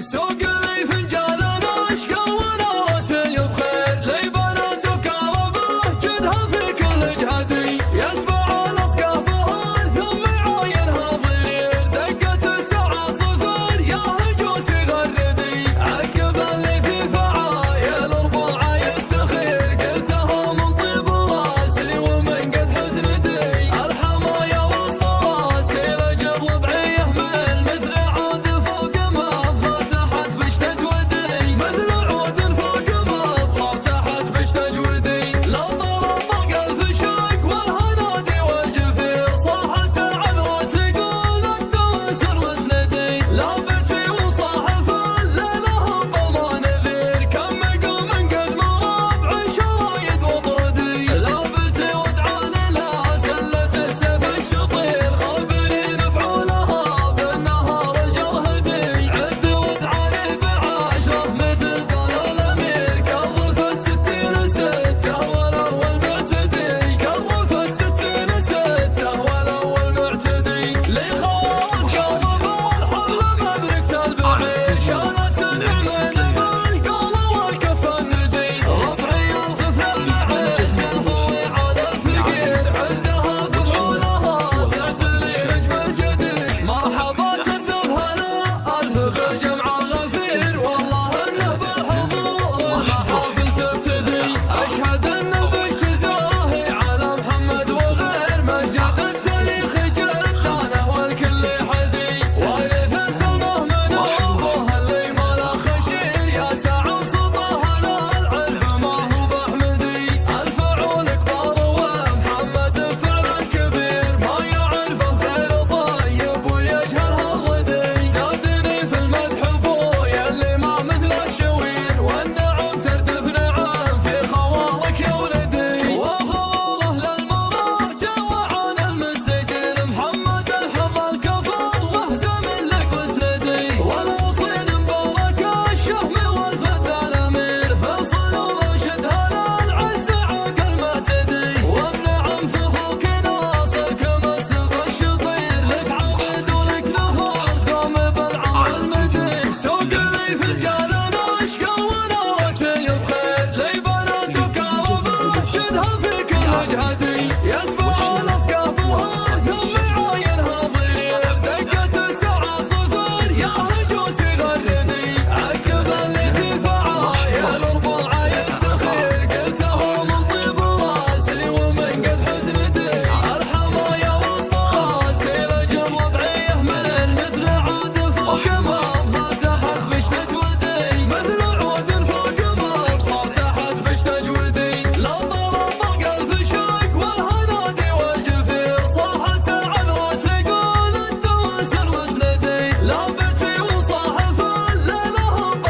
سوق لي فنجان اشقى وانا راسي بخير لي بنات وكربه جدها في كل جهدي يسمع الاسقى بهال ثم يعاينها ضرير دقة الساعة صفر يا هجوس غردي عقب اللي في فعايل اربعة يستخير قلتها من طيب راسي ومن قد حزندي الحماية وسط راسي لجب ربعي يهمل مثل عود فوق ما فتحت بشتة ودي مثل عود فوق ما فتحت بشتة ودي لا طرق الف شق والهنادي والجفير صاحت العذرة تقول الدواسر مسندي لابتي وصاحف الليلة هب نذير كم مقام قد مربع شرايد وطردي لابتي ودعاني لا سلة السيف الشطير خابرين بحولها بالنهار الجرهدي عد ودعاني بعشرة مثل قال الامير كرف الستين ستة والاول معتدي كرف الستين ستة والاول معتدي لي خوارد قلب الحر مبركة البعير شالت النعمة بالقول والكف الندي ربعي الخفل عز الهوي على الفقير عزها بفعولها تعتلي نجم الجديد مرحبا تردب هلا الف بالجمع الغفير والله انه بالحضور المحافل تبتدي اشهد ان البشت زاهي على محمد وغير مجد التاريخ جدانه والكل حدي وارث سلمه من ابوه اللي ما له خشير يا ساعة بسطها العرف ما هو باحمدي الفعول كبار ومحمد فعلا كبير ما يعرفه غير طيب ويجهلها الردي زادني في المدح ابويا اللي ما مثل الشوير والنعم تردف نعم في خوالك يا ولدي وخواله للمرار جوعان المستجير محمد الحظ الكفر واهزم لك واسندي والاصيل مبارك الشهم والفدا الامير فيصل وراشد هلا العز عاقل معتدي والنعم في فوق ناصر كمسف الشطير لك عبد ولك ظهر دوم بالعمر المدي سوق لي فنجان اشقى وانا راسي بخير لي بنات وكربه جدها في كل جهدي يسمع الاسقى بها ثم يعاينها ضرير دقة الساعة صفر يا هجوس غردي عقب اللي في فعايل اربعة يستخير قلتها من طيب راسي ومن قد حزندي الحماية وسط راسي لجب ربعي يهمل مثل عود فوق ما فتحت بشتة ودي مثل عود فوق ما فتحت بشتة ودي لا طرق الف شق والهنادي والجفير صاحت العذرة تقول الدواسر مسندي لابتي وصاحف الليلة هب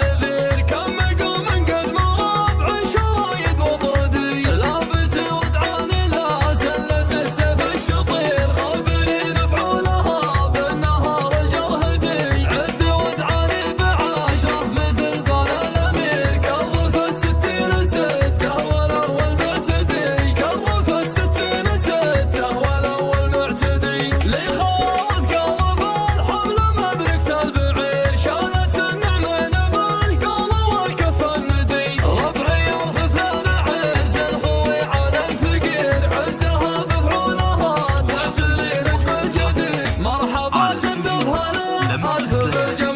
نذير كم مقام قد مربع شرايد وطردي لابتي ودعاني لا سلة السيف الشطير خابرين بحولها بالنهار الجرهدي عد ودعاني بعشرة مثل قال الامير كرف الستين ستة والاول معتدي كرف الستين ستة والاول معتدي لي خوارد قلب الحمل مبركة البعير شالت النعمة بالقول والكف الندي ربعي الخفل عز الهوي على الفقير عزها بفعولها تعتلي نجم الجديد مرحبا تندب هلا الف بالجمع